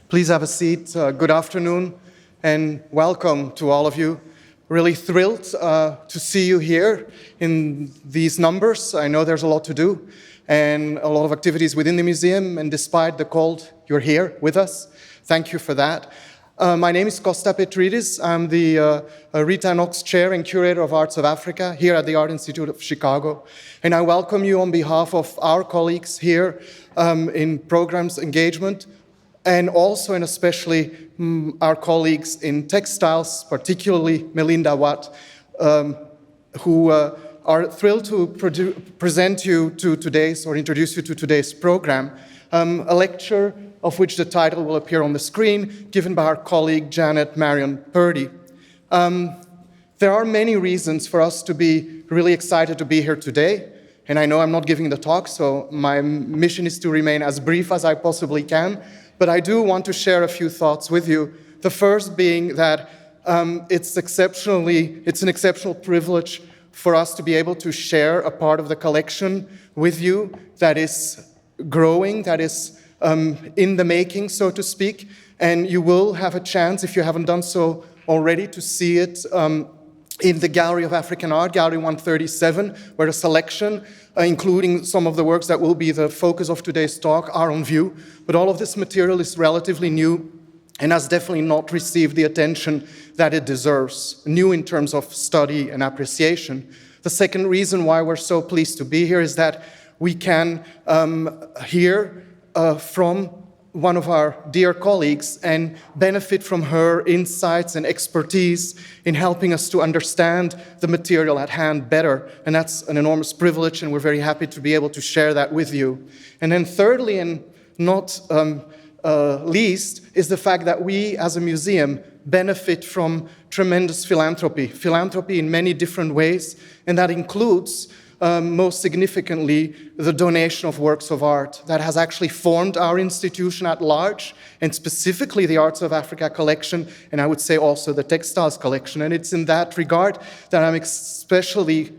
Please have a seat. Good afternoon and welcome to all of you. Really thrilled to see you here in these numbers. I know there's a lot to do and a lot of activities within the museum, and despite the cold, you're here with us. Thank you for that. My name is Costa Petridis. I'm the Rita Knox Chair and Curator of Arts of Africa here at the Art Institute of Chicago. And I welcome you on behalf of our colleagues here in programs engagement, and also and especially our colleagues in Textiles, particularly Melinda Watt, who are thrilled to present you to today's, or introduce you to today's program, a lecture of which the title will appear on the screen, given by our colleague Janet Purdy. There are many reasons for us to be really excited to be here today, and I know I'm not giving the talk, so my mission is to remain as brief as I possibly can, but I do want to share a few thoughts with you. The first being that it's an exceptional privilege for us to be able to share a part of the collection with you that is growing, that is in the making, so to speak, and you will have a chance, if you haven't done so already, to see it in the Gallery of African Art, Gallery 137, where a selection, including some of the works that will be the focus of today's talk, are on view. But all of this material is relatively new and has definitely not received the attention that it deserves, new in terms of study and appreciation. The second reason why we're so pleased to be here is that we can hear from one of our dear colleagues and benefit from her insights and expertise in helping us to understand the material at hand better. And that's an enormous privilege, and we're very happy to be able to share that with you. And then thirdly, and not least, is the fact that we as a museum benefit from tremendous philanthropy in many different ways, and that includes most significantly, the donation of works of art that has actually formed our institution at large, and specifically the Arts of Africa collection, and I would say also the Textiles collection. And it's in that regard that I'm especially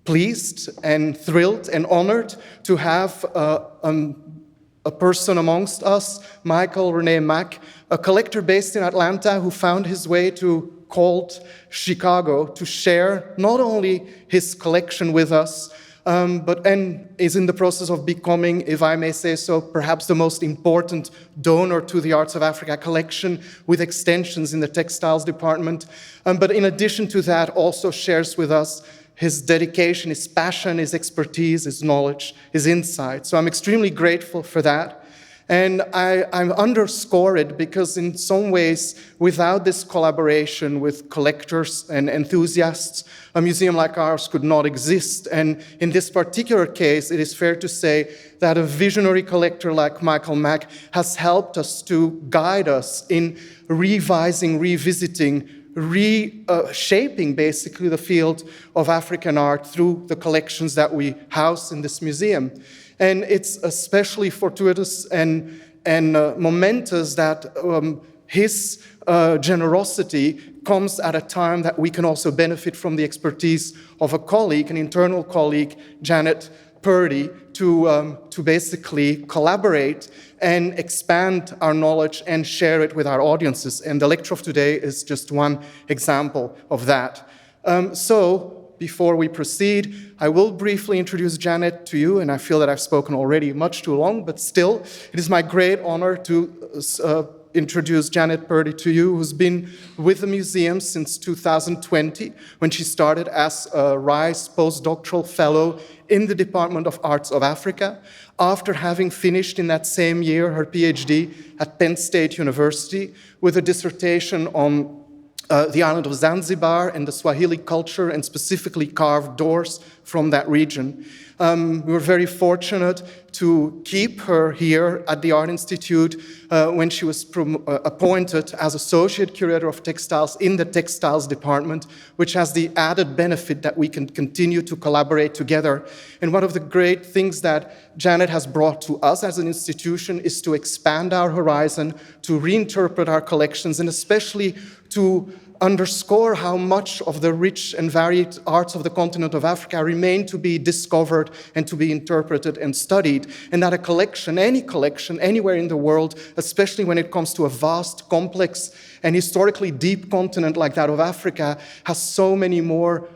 pleased and thrilled and honored to have a person amongst us, Michael Rene Mack, a collector based in Atlanta who found his way to called Chicago to share not only his collection with us, and is in the process of becoming, if I may say so, perhaps the most important donor to the Arts of Africa collection, with extensions in the Textiles department. But in addition to that, also shares with us his dedication, his passion, his expertise, his knowledge, his insight. So I'm extremely grateful for that. And I underscore it because in some ways, without this collaboration with collectors and enthusiasts, a museum like ours could not exist. And in this particular case, it is fair to say that a visionary collector like Michael Mack has helped us to guide us in revising, revisiting, reshaping basically the field of African art through the collections that we house in this museum. And it's especially fortuitous and momentous that his generosity comes at a time that we can also benefit from the expertise of a colleague, an internal colleague, Janet Purdy, to basically collaborate and expand our knowledge and share it with our audiences. And the lecture of today is just one example of that. So before we proceed, I will briefly introduce Janet to you, and I feel that I've spoken already much too long, but still, it is my great honor to introduce Janet Purdy to you, who's been with the museum since 2020, when she started as a Rice postdoctoral fellow in the Department of Arts of Africa, after having finished in that same year her PhD at Penn State University with a dissertation on the island of Zanzibar and the Swahili culture, and specifically carved doors from that region. We were very fortunate to keep her here at the Art Institute when she was appointed as Associate Curator of Textiles in the Textiles department, which has the added benefit that we can continue to collaborate together. And one of the great things that Janet has brought to us as an institution is to expand our horizon, to reinterpret our collections, and especially to underscore how much of the rich and varied arts of the continent of Africa remain to be discovered and to be interpreted and studied, and that a collection, any collection, anywhere in the world, especially when it comes to a vast, complex, and historically deep continent like that of Africa, has so many more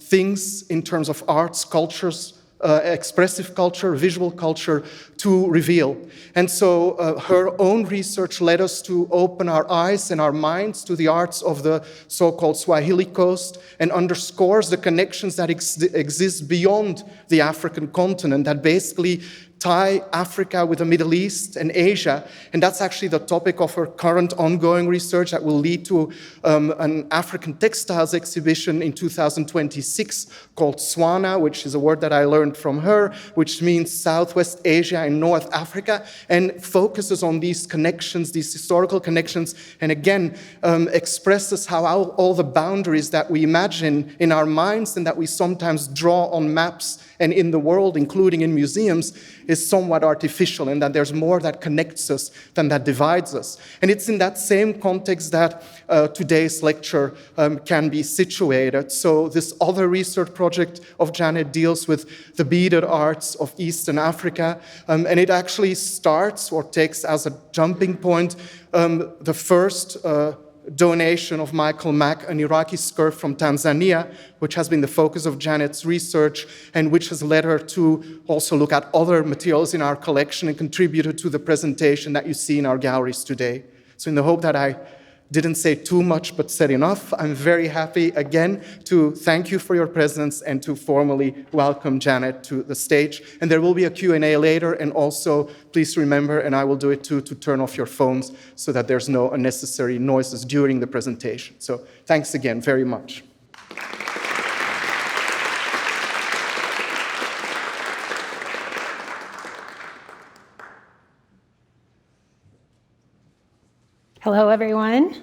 things in terms of arts, cultures, expressive culture, visual culture to reveal. And so her own research led us to open our eyes and our minds to the arts of the so-called Swahili coast, and underscores the connections that exist beyond the African continent that basically tie Africa with the Middle East and Asia. And that's actually the topic of her current ongoing research that will lead to an African textiles exhibition in 2026 called Swana, which is a word that I learned from her, which means Southwest Asia and North Africa, and focuses on these connections, these historical connections, and again, expresses how all the boundaries that we imagine in our minds and that we sometimes draw on maps and in the world, including in museums, is somewhat artificial, and that there's more that connects us than that divides us. And it's in that same context that today's lecture can be situated. So this other research project of Janet deals with the beaded arts of Eastern Africa, and it actually starts or takes as a jumping point the first donation of Michael Mack, an Iraqi skirt from Tanzania, which has been the focus of Janet's research and which has led her to also look at other materials in our collection and contributed to the presentation that you see in our galleries today. So in the hope that I didn't say too much but said enough, I'm very happy again to thank you for your presence and to formally welcome Janet to the stage. And there will be a Q&A later, and also please remember, and I will do it too, to turn off your phones so that there's no unnecessary noises during the presentation. So thanks again very much. Hello, everyone.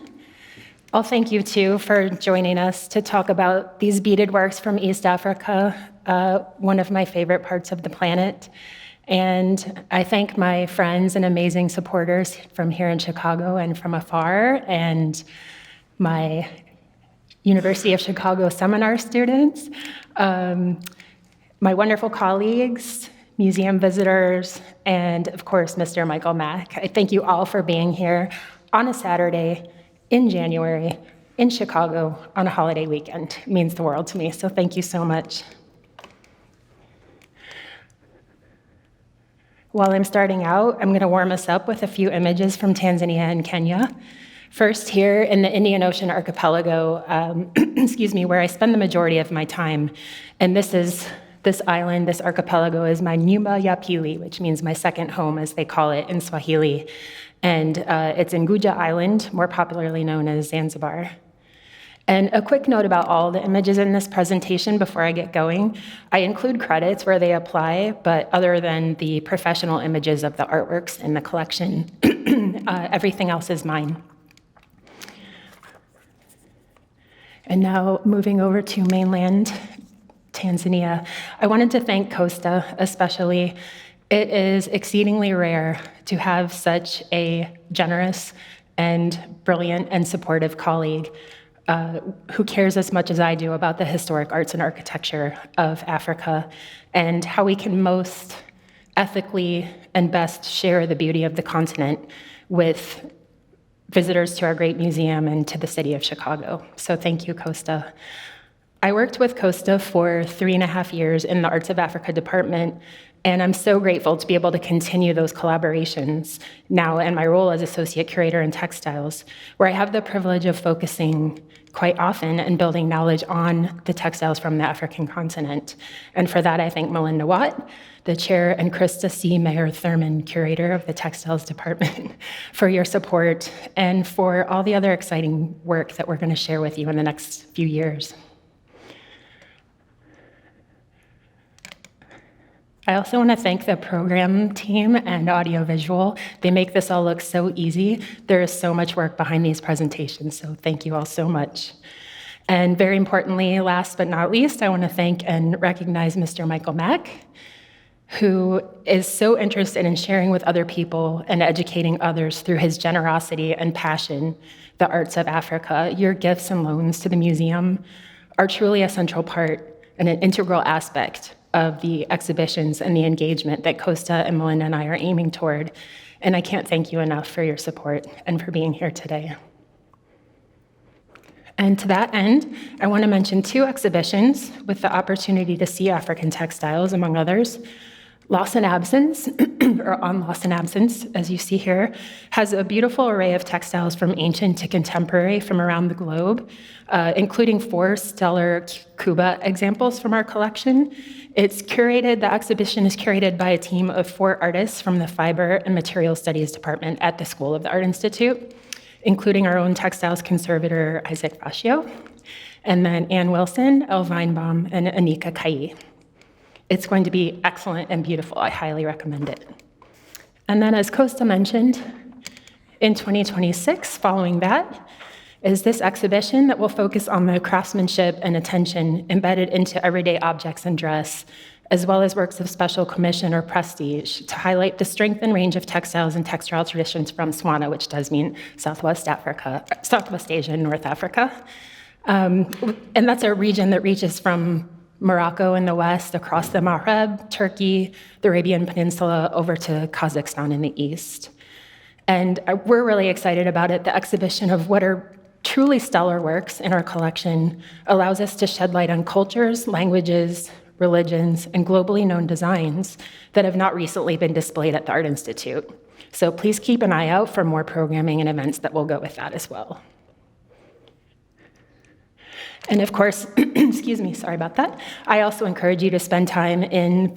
Well, thank you, too, for joining us to talk about these beaded works from East Africa, one of my favorite parts of the planet. And I thank my friends and amazing supporters from here in Chicago and from afar, and my University of Chicago seminar students, my wonderful colleagues, museum visitors, and, of course, Mr. Michael Mack. I thank you all for being here on a Saturday in January in Chicago on a holiday weekend. It means the world to me, so thank you so much. While I'm starting out, I'm going to warm us up with a few images from Tanzania and Kenya. First, here in the Indian Ocean archipelago, where I spend the majority of my time. And this island, this archipelago, is my nyumba ya pili, which means my second home, as they call it in Swahili. And it's in Guja Island, more popularly known as Zanzibar. And a quick note about all the images in this presentation before I get going. I include credits where they apply, but other than the professional images of the artworks in the collection, everything else is mine. And now moving over to mainland Tanzania, I wanted to thank Costa especially. It is exceedingly rare to have such a generous and brilliant and supportive colleague who cares as much as I do about the historic arts and architecture of Africa and how we can most ethically and best share the beauty of the continent with visitors to our great museum and to the city of Chicago. So thank you, Costa. I worked with Costa for 3.5 years in the Arts of Africa department, and I'm so grateful to be able to continue those collaborations now in my role as associate curator in Textiles, where I have the privilege of focusing quite often and building knowledge on the textiles from the African continent. And for that, I thank Melinda Watt, the chair, and Krista C. Mayer-Thurman, curator of the Textiles department, for your support and for all the other exciting work that we're going to share with you in the next few years. I also want to thank the program team and audiovisual. They make this all look so easy. There is so much work behind these presentations, so thank you all so much. And very importantly, last but not least, I want to thank and recognize Mr. Michael Mack. who is so interested in sharing with other people and educating others through his generosity and passion the arts of Africa. Your gifts and loans to the museum are truly a central part and an integral aspect of the exhibitions and the engagement that Costa and Melinda and I are aiming toward. And I can't thank you enough for your support and for being here today. And to that end, I want to mention 2 exhibitions with the opportunity to see African textiles, among others. Loss and Absence, or On Loss and Absence, as you see here, has a beautiful array of textiles from ancient to contemporary from around the globe, including 4 stellar Kuba examples from our collection. The exhibition is curated by a team of 4 artists from the Fiber and Material Studies Department at the School of the Art Institute, including our own textiles conservator, Isaac Fascio, and then Ann Wilson, Elle Weinbaum, and Anika Kai. It's going to be excellent and beautiful. I highly recommend it. And then, as Costa mentioned, in 2026, following that, is this exhibition that will focus on the craftsmanship and attention embedded into everyday objects and dress, as well as works of special commission or prestige to highlight the strength and range of textiles and textile traditions from Swana, which does mean Southwest Asia and North Africa. And that's a region that reaches from Morocco in the west, across the Maghreb, Turkey, the Arabian Peninsula, over to Kazakhstan in the east. And we're really excited about it. The exhibition of what are truly stellar works in our collection allows us to shed light on cultures, languages, religions, and globally known designs that have not recently been displayed at the Art Institute. So please keep an eye out for more programming and events that will go with that as well. And of course, excuse me, sorry about that. I also encourage you to spend time in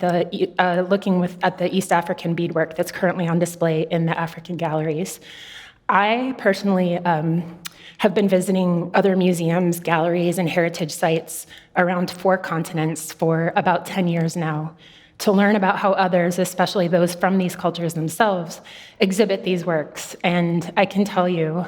looking at the East African beadwork that's currently on display in the African galleries. I personally have been visiting other museums, galleries, and heritage sites around 4 continents for about 10 years now to learn about how others, especially those from these cultures themselves, exhibit these works. And I can tell you,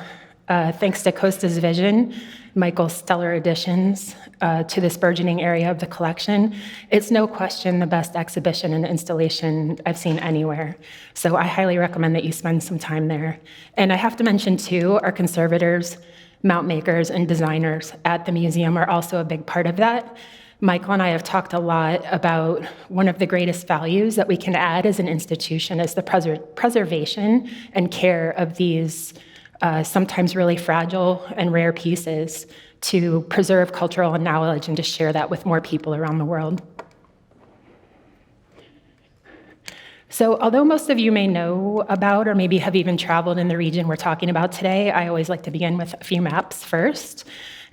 thanks to Costa's vision, Michael's stellar additions to this burgeoning area of the collection, it's no question the best exhibition and installation I've seen anywhere. So I highly recommend that you spend some time there. And I have to mention too, our conservators, mount makers, and designers at the museum are also a big part of that. Michael and I have talked a lot about one of the greatest values that we can add as an institution is the preservation and care of these sometimes really fragile and rare pieces to preserve cultural knowledge and to share that with more people around the world. So although most of you may know about or maybe have even traveled in the region we're talking about today, I always like to begin with a few maps first.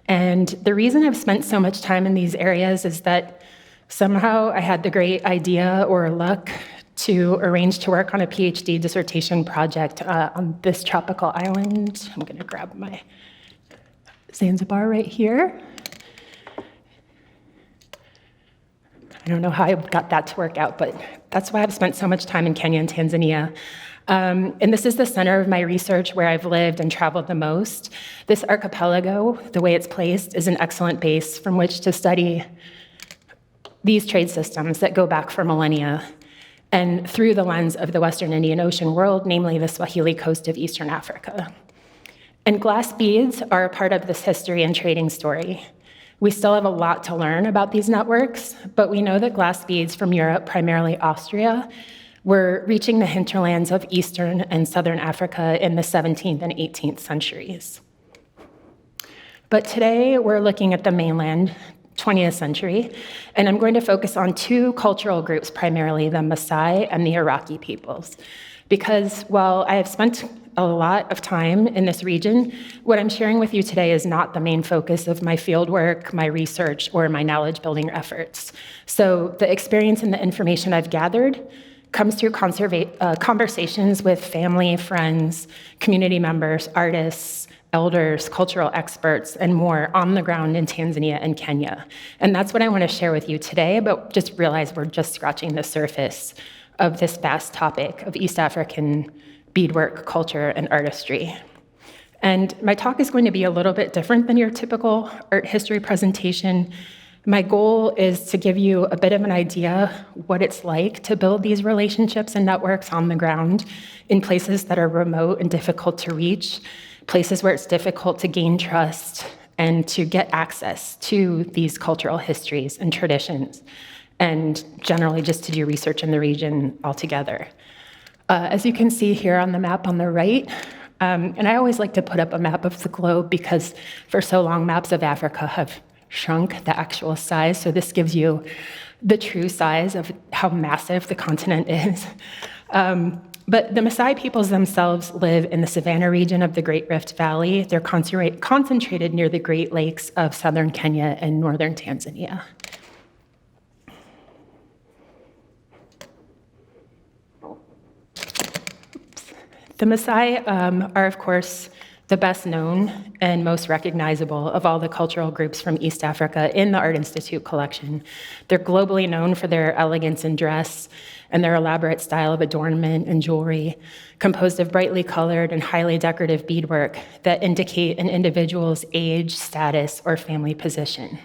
And the reason I've spent so much time in these areas is that somehow I had the great idea or luck to arrange to work on a PhD dissertation project on this tropical island. I'm going to grab my Zanzibar right here. I don't know how I got that to work out, but that's why I've spent so much time in Kenya and Tanzania. And this is the center of my research where I've lived and traveled the most. This archipelago, the way it's placed, is an excellent base from which to study these trade systems that go back for millennia and through the lens of the Western Indian Ocean world, namely the Swahili coast of Eastern Africa. And glass beads are a part of this history and trading story. We still have a lot to learn about these networks, but we know that glass beads from Europe, primarily Austria, were reaching the hinterlands of Eastern and Southern Africa in the 17th and 18th centuries. But today, we're looking at the mainland, 20th century, and I'm going to focus on 2 cultural groups, primarily the Maasai and the Iraqw peoples. Because while I have spent a lot of time in this region, what I'm sharing with you today is not the main focus of my fieldwork, my research, or my knowledge building efforts. So the experience and the information I've gathered comes through conversations with family, friends, community members, artists, elders, cultural experts, and more on the ground in Tanzania and Kenya. And that's what I want to share with you today, but just realize we're just scratching the surface of this vast topic of East African beadwork, culture, and artistry. And my talk is going to be a little bit different than your typical art history presentation. My goal is to give you a bit of an idea what it's like to build these relationships and networks on the ground in places that are remote and difficult to reach, places where it's difficult to gain trust and to get access to these cultural histories and traditions, and generally just to do research in the region altogether. As you can see here on the map on the right, and I always like to put up a map of the globe because for so long maps of Africa have shrunk the actual size, so this gives you the true size of how massive the continent is. But the Maasai peoples themselves live in the savanna region of the Great Rift Valley. They're concentrated near the Great Lakes of southern Kenya and northern Tanzania. The Maasai are, of course, the best known and most recognizable of all the cultural groups from East Africa in the Art Institute collection. They're globally known for their elegance in dress and their elaborate style of adornment and jewelry, composed of brightly colored and highly decorative beadwork that indicate an individual's age, status, or family position.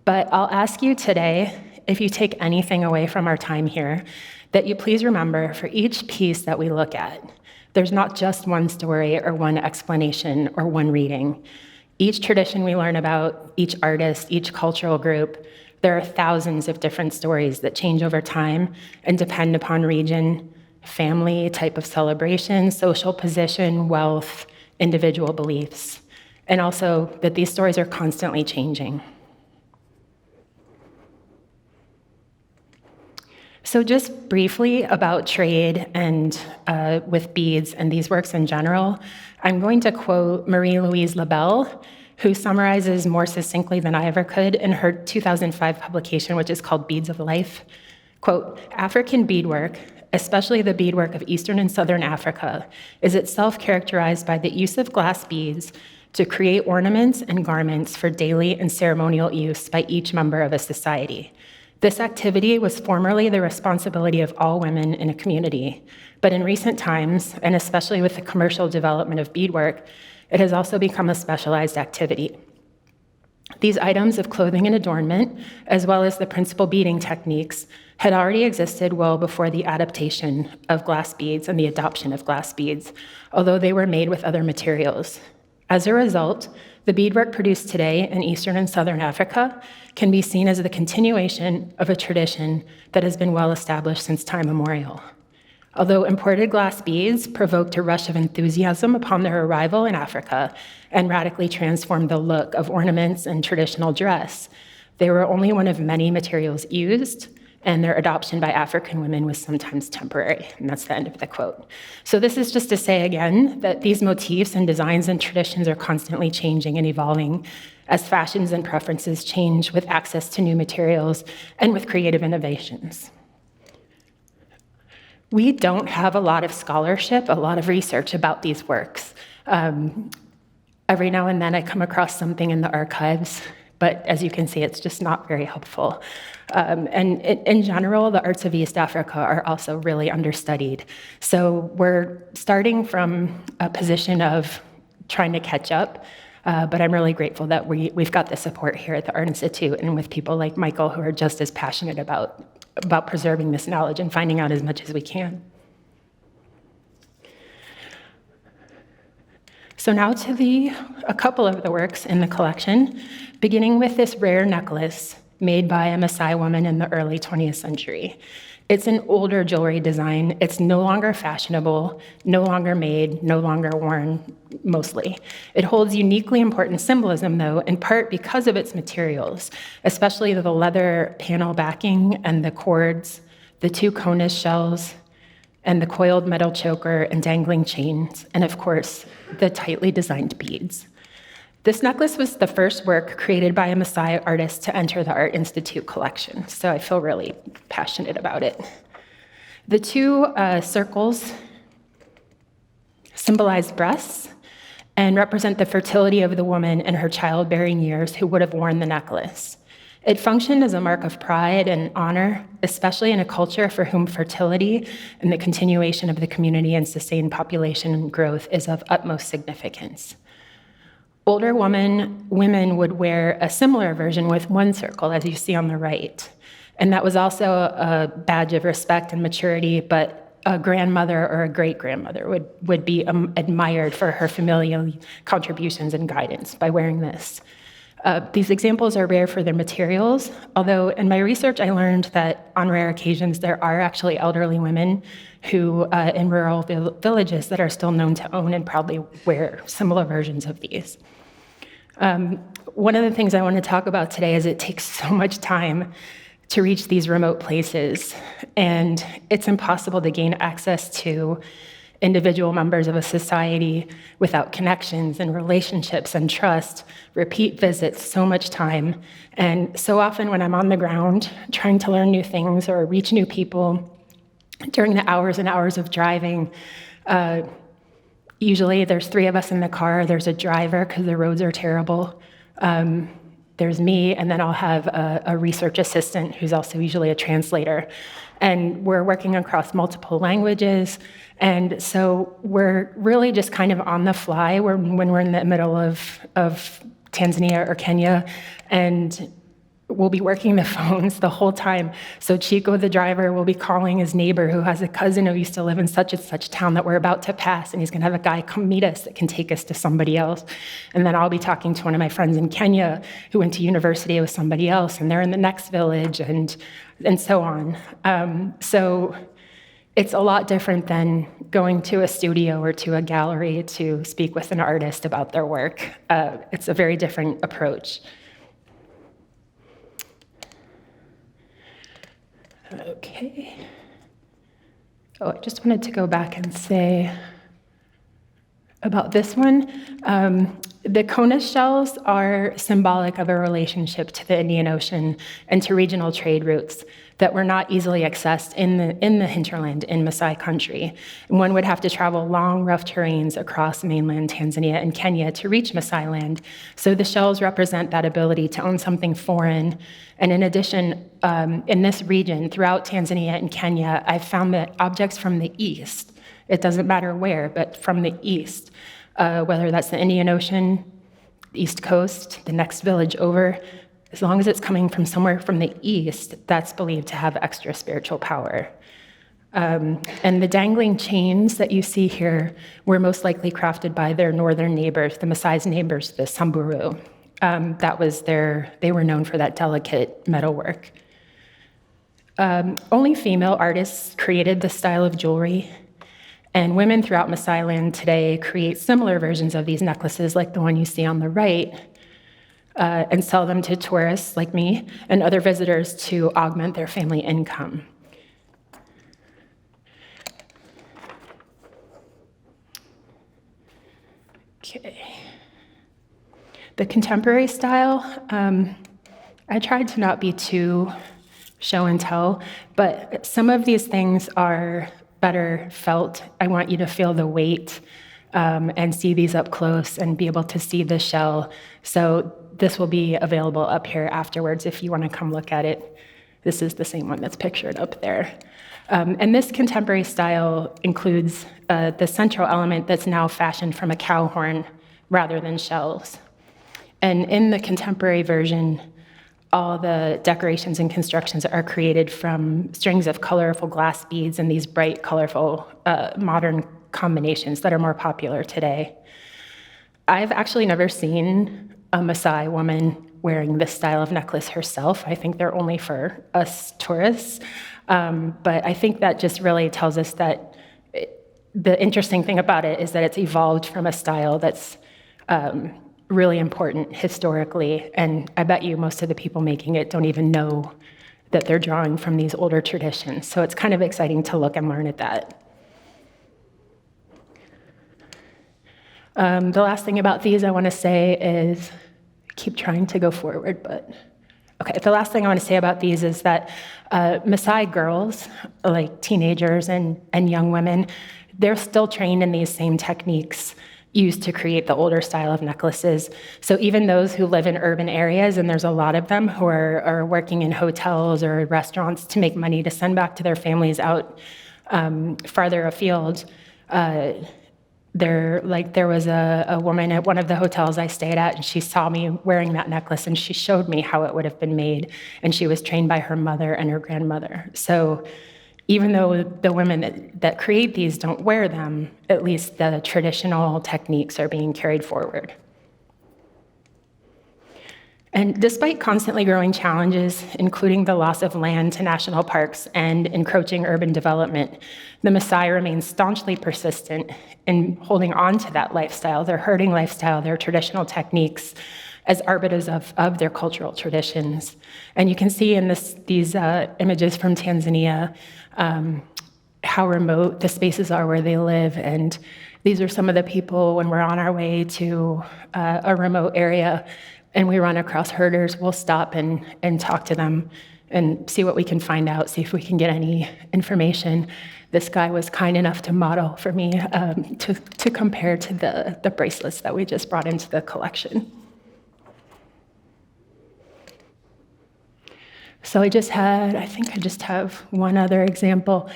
But I'll ask you today, if you take anything away from our time here, that you please remember for each piece that we look at, there's not just one story or one explanation or one reading. Each tradition we learn about, each artist, each cultural group, there are thousands of different stories that change over time and depend upon region, family, type of celebration, social position, wealth, individual beliefs, and also that these stories are constantly changing. So just briefly about trade and with beads and these works in general, I'm going to quote Marie-Louise Labelle, who summarizes more succinctly than I ever could in her 2005 publication, which is called Beads of Life. Quote, "African beadwork, especially the beadwork of Eastern and Southern Africa, is itself characterized by the use of glass beads to create ornaments and garments for daily and ceremonial use by each member of a society. This activity was formerly the responsibility of all women in a community, but in recent times, and especially with the commercial development of beadwork, it has also become a specialized activity. These items of clothing and adornment, as well as the principal beading techniques, had already existed well before the adaptation of glass beads and the adoption of glass beads, although they were made with other materials. As a result, the beadwork produced today in Eastern and Southern Africa can be seen as the continuation of a tradition that has been well established since time immemorial. Although imported glass beads provoked a rush of enthusiasm upon their arrival in Africa and radically transformed the look of ornaments and traditional dress, they were only one of many materials used, and their adoption by African women was sometimes temporary." And that's the end of the quote. So this is just to say again that these motifs and designs and traditions are constantly changing and evolving as fashions and preferences change with access to new materials and with creative innovations. We don't have a lot of scholarship, a lot of research about these works. Every now and then I come across something in the archives, but as you can see, it's just not very helpful. And in general, the arts of East Africa are also really understudied. So we're starting from a position of trying to catch up, but I'm really grateful that we've got the support here at the Art Institute and with people like Michael who are just as passionate about preserving this knowledge and finding out as much as we can. So now to a couple of the works in the collection, beginning with this rare necklace made by a Maasai woman in the early 20th century. It's an older jewelry design. It's no longer fashionable, no longer made, no longer worn, mostly. It holds uniquely important symbolism, though, in part because of its materials, especially the leather panel backing and the cords, the two conus shells, and the coiled metal choker and dangling chains, and of course, the tightly designed beads. This necklace was the first work created by a Maasai artist to enter the Art Institute collection, so I feel really passionate about it. The two circles symbolize breasts and represent the fertility of the woman in her childbearing years who would have worn the necklace. It functioned as a mark of pride and honor, especially in a culture for whom fertility and the continuation of the community and sustained population growth is of utmost significance. Older women would wear a similar version with one circle, as you see on the right. And that was also a badge of respect and maturity, but a grandmother or a great-grandmother would be admired for her familial contributions and guidance by wearing this. These examples are rare for their materials, although in my research I learned that on rare occasions there are actually elderly women who, in rural villages, that are still known to own and probably wear similar versions of these. One of the things I want to talk about today is it takes so much time to reach these remote places, and it's impossible to gain access to individual members of a society without connections and relationships and trust, repeat visits, so much time. And so often when I'm on the ground trying to learn new things or reach new people, during the hours and hours of driving, usually there's 3 of us in the car, there's a driver because the roads are terrible, there's me, and then I'll have a research assistant who's also usually a translator. And we're working across multiple languages, and so we're really just kind of on the fly when we're in the middle of Tanzania or Kenya, and we'll be working the phones the whole time. So Chico, the driver, will be calling his neighbor who has a cousin who used to live in such and such town that we're about to pass, and he's gonna have a guy come meet us that can take us to somebody else. And then I'll be talking to one of my friends in Kenya who went to university with somebody else, and they're in the next village, and so on. So it's a lot different than going to a studio or to a gallery to speak with an artist about their work. It's a very different approach. Okay. Oh, I just wanted to go back and say about this one. The conus shells are symbolic of a relationship to the Indian Ocean and to regional trade routes that were not easily accessed in the hinterland in Maasai country. And one would have to travel long, rough terrains across mainland Tanzania and Kenya to reach Maasai land. So the shells represent that ability to own something foreign. And in addition, in this region, throughout Tanzania and Kenya, I've found that objects from the east, it doesn't matter where, but from the east, whether that's the Indian Ocean, the East Coast, the next village over, as long as it's coming from somewhere from the east, that's believed to have extra spiritual power. And the dangling chains that you see here were most likely crafted by their northern neighbors, the Maasai's neighbors, the Samburu. They were known for that delicate metalwork. Only female artists created this style of jewelry, and women throughout Maasai land today create similar versions of these necklaces like the one you see on the right, and sell them to tourists like me and other visitors to augment their family income. Okay. The contemporary style, I tried to not be too show and tell, but some of these things are better felt. I want you to feel the weight and see these up close and be able to see the shell. So this will be available up here afterwards if you want to come look at it. This is the same one that's pictured up there. And this contemporary style includes the central element that's now fashioned from a cow horn rather than shells. And in the contemporary version, all the decorations and constructions are created from strings of colorful glass beads and these bright, colorful, modern combinations that are more popular today. I've actually never seen a Maasai woman wearing this style of necklace herself. I think they're only for us tourists. But I think that just really tells us that the interesting thing about it is that it's evolved from a style that's really important historically, and I bet you most of the people making it don't even know that they're drawing from these older traditions. So it's kind of exciting to look and learn at that. The last thing about these I want to say is, keep trying to go forward, but okay. The last thing I want to say about these is that Maasai girls, like teenagers and young women, they're still trained in these same techniques used to create the older style of necklaces. So even those who live in urban areas, and there's a lot of them who are working in hotels or restaurants to make money to send back to their families out farther afield, there was a woman at one of the hotels I stayed at, and she saw me wearing that necklace, and she showed me how it would have been made, and she was trained by her mother and her grandmother. So even though the women that create these don't wear them, at least the traditional techniques are being carried forward. And despite constantly growing challenges, including the loss of land to national parks and encroaching urban development, the Maasai remain staunchly persistent in holding on to that lifestyle, their herding lifestyle, their traditional techniques, as arbiters of their cultural traditions. And you can see in these images from Tanzania how remote the spaces are where they live. And these are some of the people, when we're on our way to a remote area and we run across herders, we'll stop and talk to them and see what we can find out, see if we can get any information. This guy was kind enough to model for me to compare to the bracelets that we just brought into the collection. So I think I just have one other example.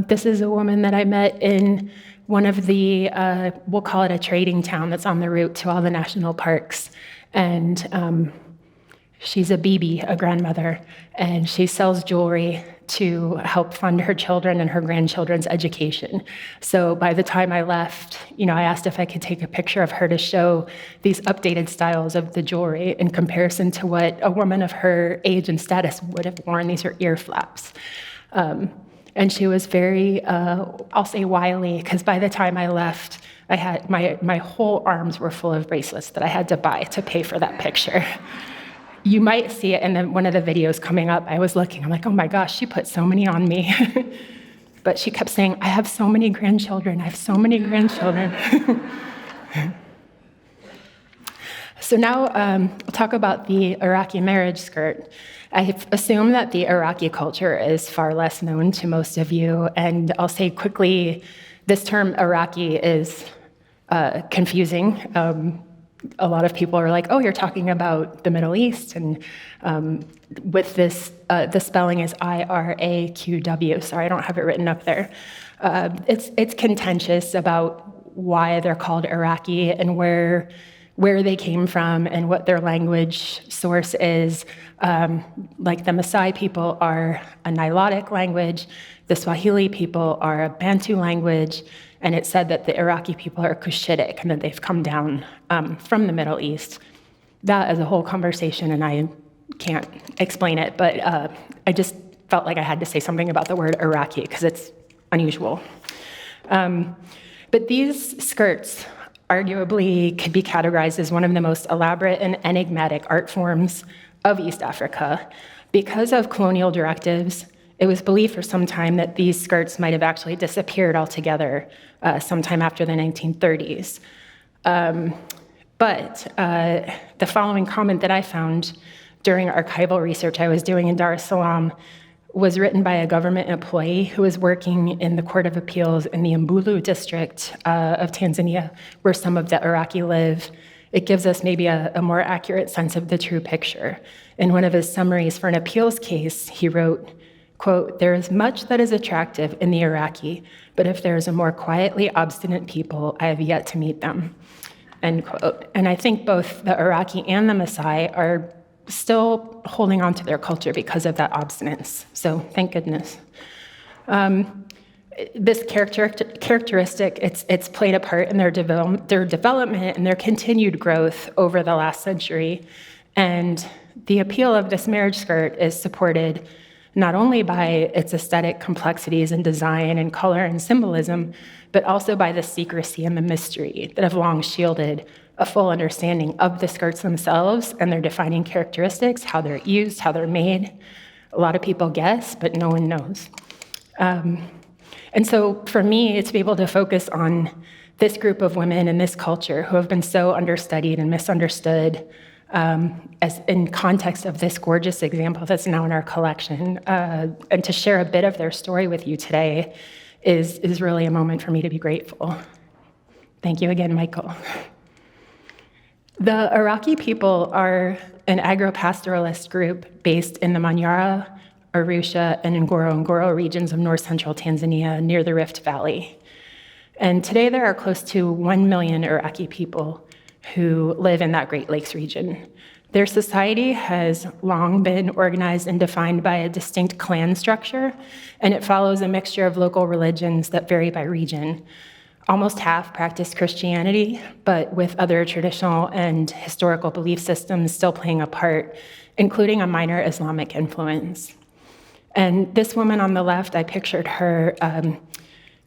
This is a woman that I met in one of the, we'll call it a trading town that's on the route to all the national parks. And she's a bibi, a grandmother, and she sells jewelry to help fund her children and her grandchildren's education. So by the time I left, I asked if I could take a picture of her to show these updated styles of the jewelry in comparison to what a woman of her age and status would have worn. These are ear flaps. And she was very, I'll say wily, because by the time I left, I had my whole arms were full of bracelets that I had to buy to pay for that picture. You might see it in one of the videos coming up. I was looking, I'm like, oh my gosh, she put so many on me. But she kept saying, I have so many grandchildren, I have so many grandchildren. So now we'll talk about the Iraqi marriage skirt. I assume that the Iraqi culture is far less known to most of you, and I'll say quickly, this term Iraqi is confusing. A lot of people are like, oh, you're talking about the Middle East, and with this, the spelling is Iraqw. Sorry, I don't have it written up there. It's contentious about why they're called Iraqi and where they came from and what their language source is. Like the Maasai people are a Nilotic language, the Swahili people are a Bantu language, and it's said that the Iraqi people are Cushitic and that they've come down from the Middle East. That is a whole conversation, and I can't explain it, but I just felt like I had to say something about the word Iraqi because it's unusual. But these skirts arguably could be categorized as one of the most elaborate and enigmatic art forms of East Africa. Because of colonial directives, it was believed for some time that these skirts might have actually disappeared altogether sometime after the 1930s. But the following comment that I found during archival research I was doing in Dar es Salaam was written by a government employee who was working in the Court of Appeals in the Mbulu district of Tanzania, where some of the Iraqi live. It gives us maybe a more accurate sense of the true picture. In one of his summaries for an appeals case, he wrote, quote, "There is much that is attractive in the Iraqi, but if there is a more quietly obstinate people, I have yet to meet them," end quote. And I think both the Iraqi and the Maasai are still holding on to their culture because of that obstinance. So thank goodness. This characteristic, it's played a part in their development and their continued growth over the last century. And the appeal of this marriage skirt is supported not only by its aesthetic complexities in design and color and symbolism, but also by the secrecy and the mystery that have long shielded a full understanding of the skirts themselves and their defining characteristics, how they're used, how they're made. A lot of people guess, but no one knows. And so for me, to be able to focus on this group of women and this culture who have been so understudied and misunderstood as in context of this gorgeous example that's now in our collection, and to share a bit of their story with you today is really a moment for me to be grateful. Thank you again, Michael. The Iraqi people are an agro-pastoralist group based in the Manyara, Arusha, and Ngorongoro regions of north-central Tanzania near the Rift Valley. And today there are close to 1 million Iraqi people who live in that Great Lakes region. Their society has long been organized and defined by a distinct clan structure, and it follows a mixture of local religions that vary by region. Almost half practice Christianity, but with other traditional and historical belief systems still playing a part, including a minor Islamic influence. And this woman on the left, I pictured her,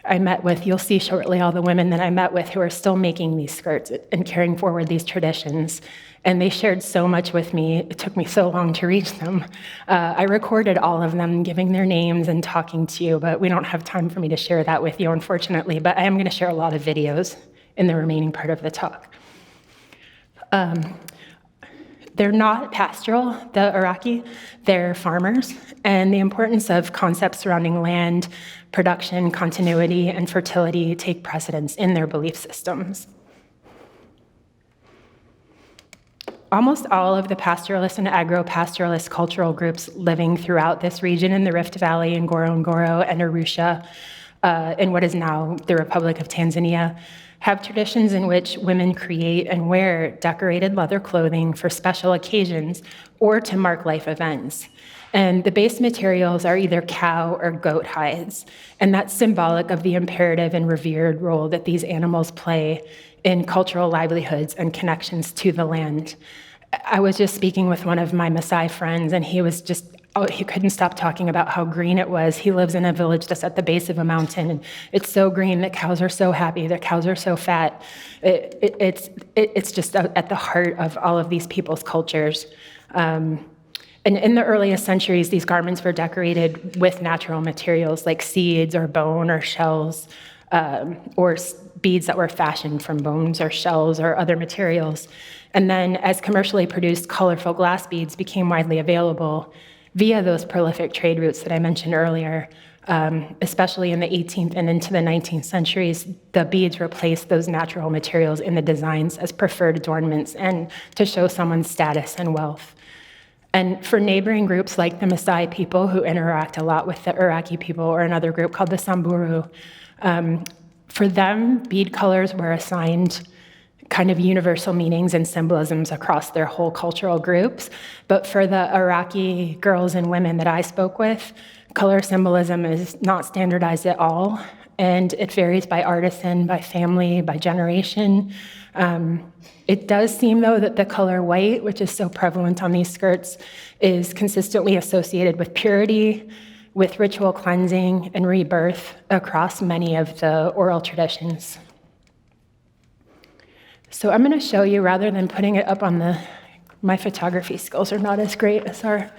I met with, you'll see shortly all the women that I met with who are still making these skirts and carrying forward these traditions. And they shared so much with me. It took me so long to reach them. I recorded all of them, giving their names and talking to you, but we don't have time for me to share that with you, unfortunately. But I am going to share a lot of videos in the remaining part of the talk. They're not pastoral, the Iraqi, they're farmers, and the importance of concepts surrounding land, production, continuity, and fertility take precedence in their belief systems. Almost all of the pastoralist and agro-pastoralist cultural groups living throughout this region in the Rift Valley, in Ngorongoro and Arusha, in what is now the Republic of Tanzania, have traditions in which women create and wear decorated leather clothing for special occasions or to mark life events. And the base materials are either cow or goat hides, and that's symbolic of the imperative and revered role that these animals play in cultural livelihoods and connections to the land. I was just speaking with one of my Maasai friends, and he was just, he couldn't stop talking about how green it was. He lives in a village that's at the base of a mountain, and it's so green that cows are so happy, the cows are so fat. It's just at the heart of all of these people's cultures. And in the earliest centuries, these garments were decorated with natural materials like seeds or bone or shells, or beads that were fashioned from bones or shells or other materials. And then as commercially produced colorful glass beads became widely available via those prolific trade routes that I mentioned earlier, especially in the 18th and into the 19th centuries, the beads replaced those natural materials in the designs as preferred adornments and to show someone's status and wealth. And for neighboring groups like the Maasai people, who interact a lot with the Iraqi people, or another group called the Samburu, for them, bead colors were assigned kind of universal meanings and symbolisms across their whole cultural groups. But for the Iraqi girls and women that I spoke with, color symbolism is not standardized at all, and it varies by artisan, by family, by generation. It does seem, though, that the color white, which is so prevalent on these skirts, is consistently associated with purity, with ritual cleansing and rebirth across many of the oral traditions. So I'm going to show you, rather than putting it up on my photography skills are not as great as our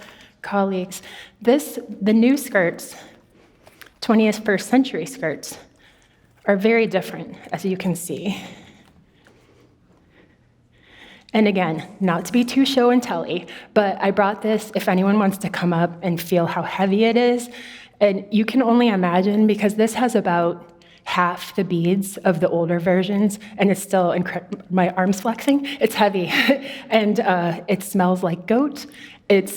colleagues. The new skirts, 21st century skirts, are very different, as you can see. And again, not to be too show and telly, but I brought this if anyone wants to come up and feel how heavy it is. And you can only imagine, because this has about half the beads of the older versions, and it's still my arm's flexing. It's heavy, and it smells like goat. It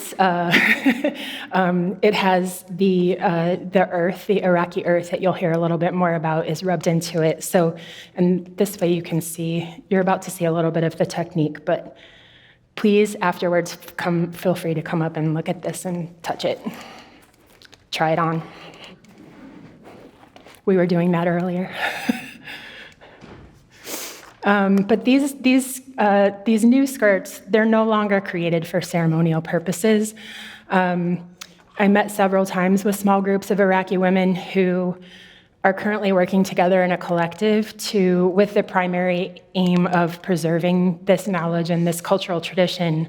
has the earth, the Iraqi earth that you'll hear a little bit more about is rubbed into it. So, and this way you can see, you're about to see a little bit of the technique, but please afterwards feel free to come up and look at this and touch it. Try it on. We were doing that earlier. But these new skirts, they're no longer created for ceremonial purposes. I met several times with small groups of Iraqi women who are currently working together in a collective with the primary aim of preserving this knowledge and this cultural tradition.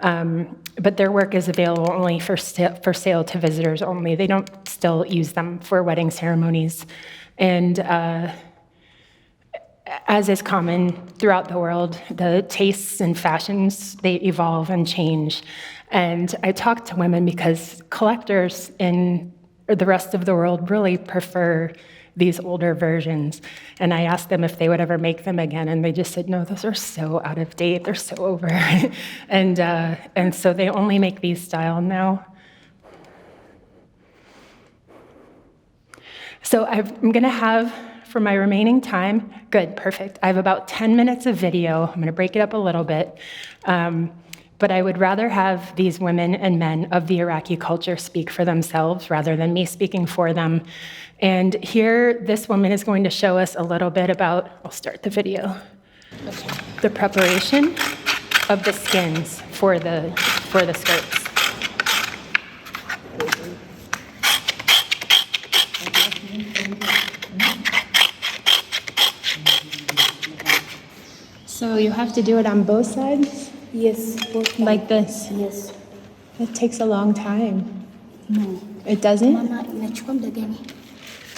But their work is available only for sale to visitors only. They don't still use them for wedding ceremonies. And as is common throughout the world, the tastes and fashions, they evolve and change. And I talk to women because collectors in the rest of the world really prefer these older versions. And I asked them if they would ever make them again, and they just said, no, those are so out of date, they're so over. And so they only make these style now. So I'm gonna have, for my remaining time. Good, perfect. I have about 10 minutes of video. I'm going to break it up a little bit. But I would rather have these women and men of the Iraqi culture speak for themselves rather than me speaking for them. And here, this woman is going to show us a little bit about, I'll start the video, the preparation of the skins for the skirts. So you have to do it on both sides? Yes, both Like this? Yes. It takes a long time. No. It doesn't? Mama, inachukua muda gani?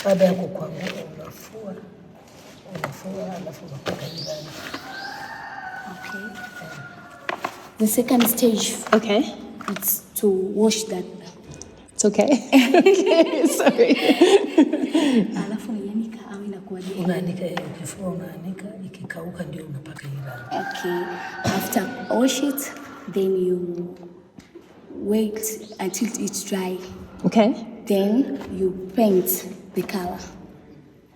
Baada ya kukwangua unafua alafu unapaka ndani. Okay. The second stage, Okay. it's to wash that. It's okay. Okay, sorry. Alafu nianika au inakuwaje? Unaanika ukifua unaanika ikikauka ndio unapaka ndani. Okay. After wash it, then you wait until it's dry. Okay. Then you paint the color.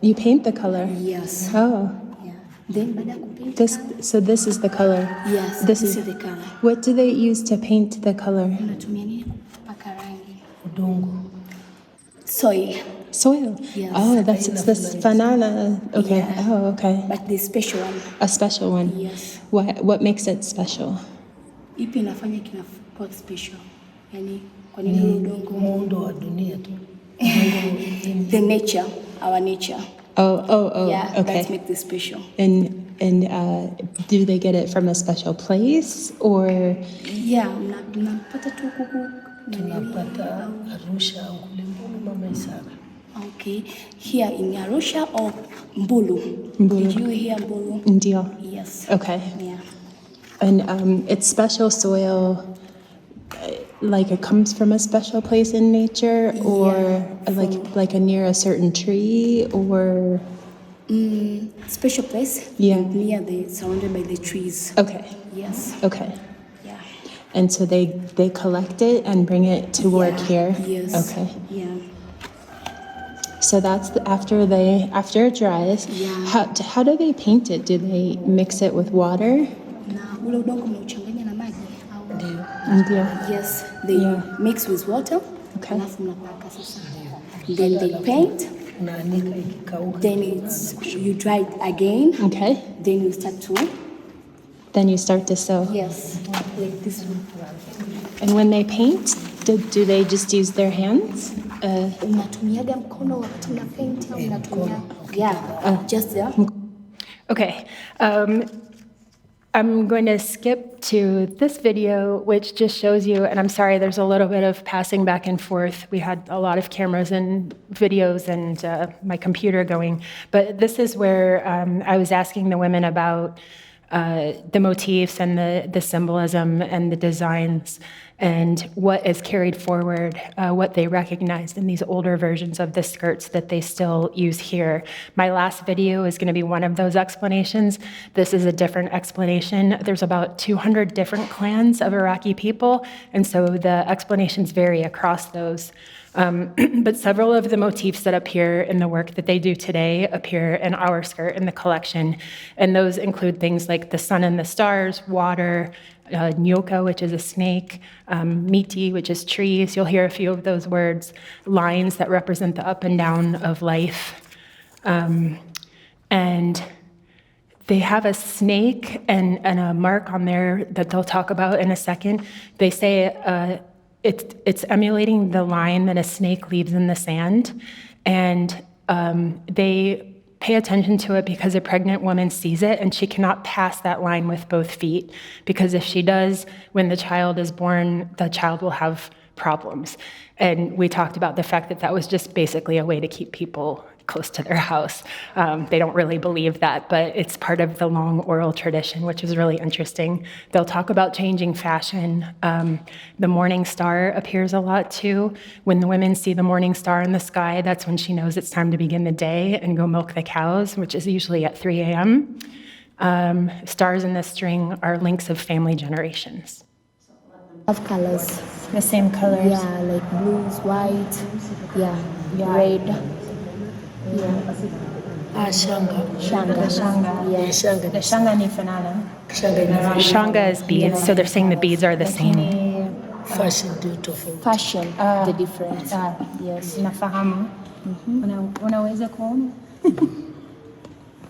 You paint the color? Yes. Oh. Yeah. Then baada ya kupaint So this is the color? yes, This this is is the color. What do they use to paint the color? Unatumia nini kupaka rangi? Udongo. Soil. Soil? Yes. Oh, that's this banana. Okay. Yeah. Oh, okay. But the special one. A special one? Yes. What makes it special? Ipi inafanya kinakuwa special? Yani kwa nini ule udongo? Muundo wa dunia tu. The nature, our nature. Oh, Yeah, okay. that makes it special. And do they get it from a special place or? Yeah, mnapata tu huku. Tunapata Arusha au kule Mbulu Mama Isaka. Okay. Here in Arusha or Mbulu? Mbulu. Did you hear Mbulu? Ndio. Yes. Okay. Yeah. And it's special soil, like it comes from a special place in nature, or Yeah, like near a certain tree, or Special place? Yeah. Surrounded by the trees. okay, Yes. okay. Yeah. And so they collect it and bring it to work here. Yes. Okay. Yeah. So that's after it dries. Yeah. How do they paint it? Do they mix it with water? Na ule udongo mnauchanganya na maji au? Ndio. Yeah. Yes, they Yeah. mix with water. Okay. Alafu mnapaka sasa. Then they paint. Unaanika ikikauka. Then you dry it again. Okay. Then you start to Then you start to sew. yes, like this one. And when they paint, do they just use their hands? Unatumiaga mkono wakati una paint au unatumia? Yeah, just there. Okay. I'm going to skip to this video, which just shows you, and I'm sorry, there's a little bit of passing back and forth. We had a lot of cameras and videos and my computer going, but this is where I was asking the women about the motifs and the symbolism and the designs and what is carried forward, what they recognized in these older versions of the skirts that they still use here. My last video is going to be one of those explanations. This is a different explanation. There's about 200 different clans of Iraqi people, and so the explanations vary across those. But several of the motifs that appear in the work that they do today appear in our skirt in the collection. And those include things like the sun and the stars, water, nyoka, which is a snake, miti, which is trees. You'll hear a few of those words, lines that represent the up and down of life. And they have a snake and a mark on there that they'll talk about in a second. They say it's emulating the line that a snake leaves in the sand. And they pay attention to it because a pregnant woman sees it and she cannot pass that line with both feet, because if she does, when the child is born, the child will have problems. And we talked about the fact that that was just basically a way to keep people close to their house. They don't really believe that, but it's part of the long oral tradition, which is really interesting. They'll talk about changing fashion. The morning star appears a lot too. When the women see the morning star in the sky, that's when she knows it's time to begin the day and go milk the cows, which is usually at 3 a.m. Stars in the string are links of family generations. Have colors. The same colors. Yeah, like blues, white, yeah, red. Yeah. Shanga. Shanga. Yeah, shanga. The shanga ni fanana. Shanga is Shanga is beads, so they're saying the beads are the same. fashion beautiful. Fashion, the difference. Yes. Nafahamu. Unaweza kuona?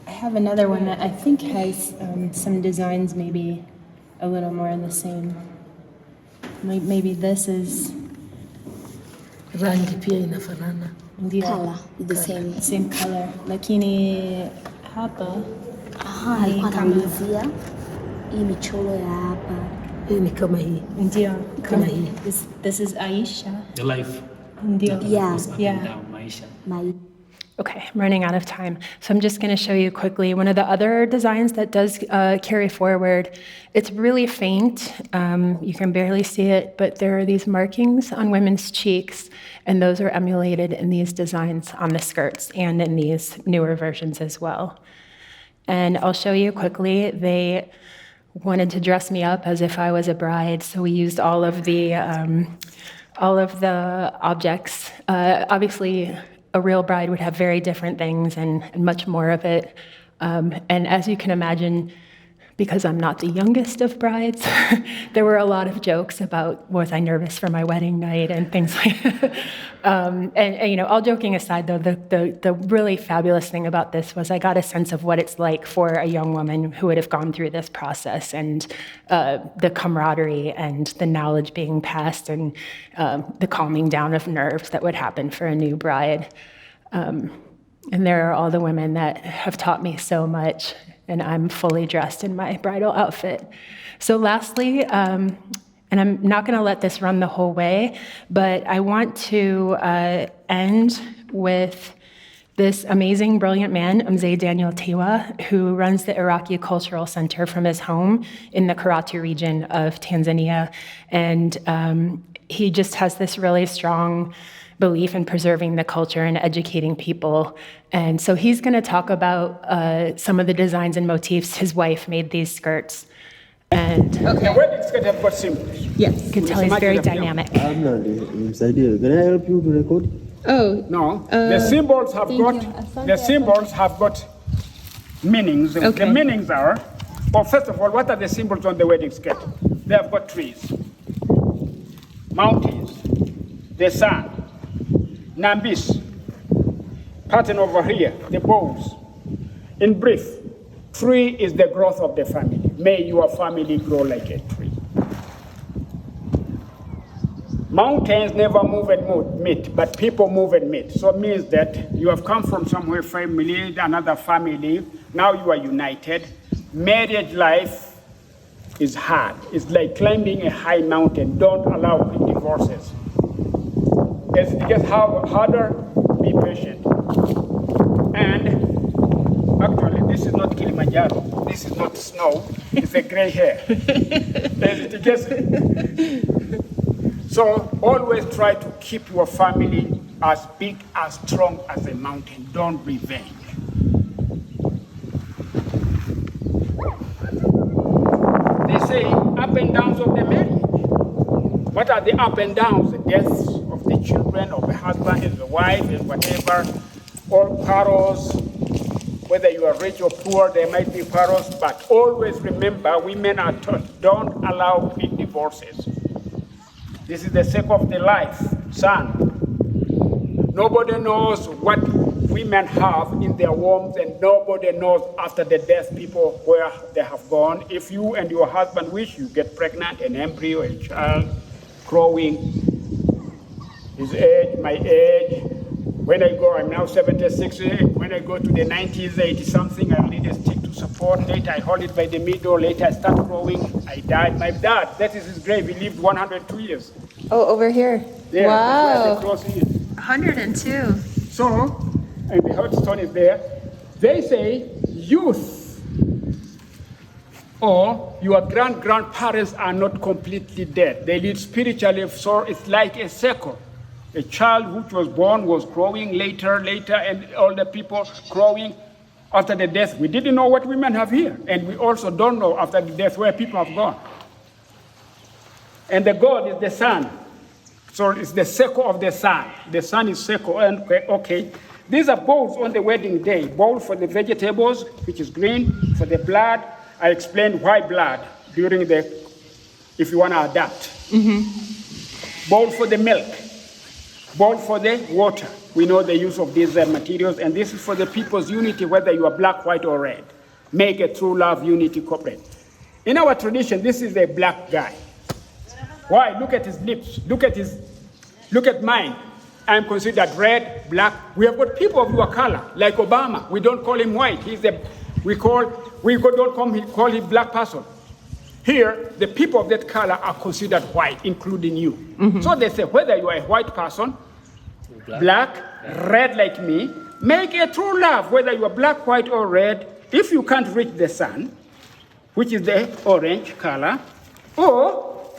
I have another one that I think has some designs maybe a little more the same. Maybe this is Rangi pia inafanana. ndio, Color is the same. same color. Lakini hapa Alikuwa anaulizia hii michoro ya hapa. Hii ni kama hii. ndio Kama hii. This is Aisha. The life. Ndio. Yeah. Goes up Yeah. and down, Maisha. My Okay, I'm running out of time. So I'm just going to show you quickly one of the other designs that does carry forward. It's really faint. You can barely see it, but there are these markings on women's cheeks, and those are emulated in these designs on the skirts and in these newer versions as well. And I'll show you quickly. They wanted to dress me up as if I was a bride, so we used all of the objects. Obviously, a real bride would have very different things and much more of it. And as you can imagine, because I'm not the youngest of brides, there were a lot of jokes about, was I nervous for my wedding night and things like that. And you know, all joking aside though, the really fabulous thing about this was I got a sense of what it's like for a young woman who would have gone through this process, and the camaraderie and the knowledge being passed, and the calming down of nerves that would happen for a new bride. And there are all the women that have taught me so much, and I'm fully dressed in my bridal outfit. So lastly, and I'm not going to let this run the whole way, but I want to end with this amazing, brilliant man, Mzee Daniel Tiwa, who runs the Iraqw Cultural Center from his home in the Kurachi region of Tanzania. And he just has this really strong belief in preserving the culture and educating people. And so he's going to talk about some of the designs and motifs. His wife made these skirts. And The wedding skirt have got symbols. yes, you can tell he's very dynamic. Can I help you to record? No, the symbols have got meanings. Okay. The meanings are, well, first of all, what are the symbols on the wedding skirt? They have got trees, mountains, the sun, Nambis, pattern over here, the bows. In brief, tree is the growth of the family. May your family grow like a tree. Mountains never move and meet, but people move and meet. So it means that you have come from somewhere family, another family, now you are united. Marriage life is hard. It's like climbing a high mountain. Don't allow quick divorces. As it gets harder, be patient. And actually, this is not Kilimanjaro. This is not snow. It's a gray hair. And it gets, so always try to keep your family as big, as strong as a mountain. Don't revenge. They say up and downs of the marriage. What are the up and downs? The deaths of the children, of the husband and the wife and whatever. All quarrels, whether you are rich or poor, there might be quarrels, but always remember, women are taught, don't allow quick divorces. This is the sake of the life, son. Nobody knows what women have in their wombs, and nobody knows after the death people where they have gone. If you and your husband wish, you get pregnant, an embryo, a child, growing, his age, my age. When I go, I'm now 76, when I go to the 90s, 80 something, I'll need a stick to support. Later I hold it by the middle, later I start growing, I died. My dad, that is his grave, he lived 102 years. Oh, over here. There, Wow. the cross is. 102. So, and the headstone is there. They say youth or your grandparents are not completely dead. They live spiritually, so it's like a circle. A child which was born was growing later, and all the people growing after the death. We didn't know what women have here, and we also don't know after the death where people have gone. And the God is the sun. So it's the circle of the sun. The sun is circle, and okay. These are bowls on the wedding day. Bowl for the vegetables, which is green. For the blood, I explained why blood during the, if you want to adapt. Bowl for the milk. Bowl for the water. We know the use of these materials, and this is for the people's unity, whether you are black, white, or red. Make a true love unity corporate. In our tradition, this is a black guy. Why? Look at his lips. Look at mine. I'm considered red, black. We have got people of your color, like Obama. We don't call him white. We don't call him black person. Here, the people of that color are considered white, including you. So they say, whether you are a white person, black, red like me, make a true love, whether you are black, white, or red. If you can't reach the sun, which is the orange color, or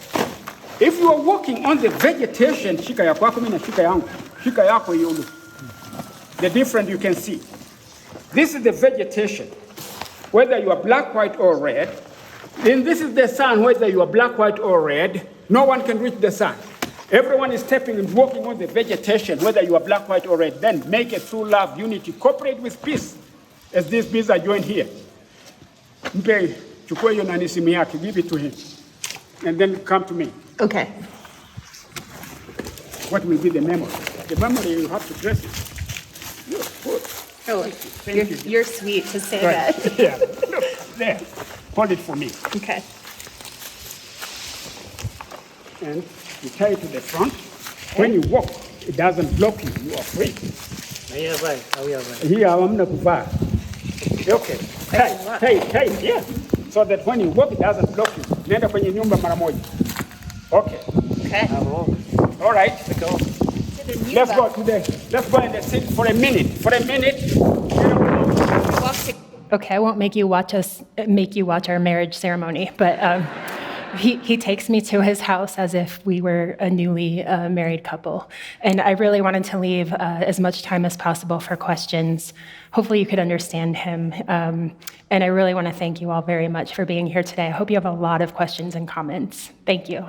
if you are walking on the vegetation, shika yako yako mina shika yangu, shika yako yulu. The difference you can see. This is the vegetation, whether you are black, white, or red. Then this is the sun, whether you are black, white, or red. No one can reach the sun. Everyone is stepping and walking on the vegetation, whether you are black, white, or red. Then make a true love, unity, cooperate with peace, as these bees are joined here. Mpe, chukua hiyo nani simu yake, give it to him. And then come to me. Okay. What will be the memory? The memory, you have to dress it. Look, good. Oh, Thank you. you're sweet to say Right. that. Yeah, look, there. Hold it for me. Okay. And you tie it to the front. When you walk, it doesn't block you. You are free. Here, hamna kuvaa. Okay. Tie, yeah. So that when you walk, it doesn't block you. Nenda kwenye nyumba mara moja. Okay. Okay. All right. Let's go and sit for a minute. For a minute. Okay, I won't make you watch our marriage ceremony, but he takes me to his house as if we were a newly married couple. And I really wanted to leave as much time as possible for questions. Hopefully you could understand him. And I really want to thank you all very much for being here today. I hope you have a lot of questions and comments. Thank you.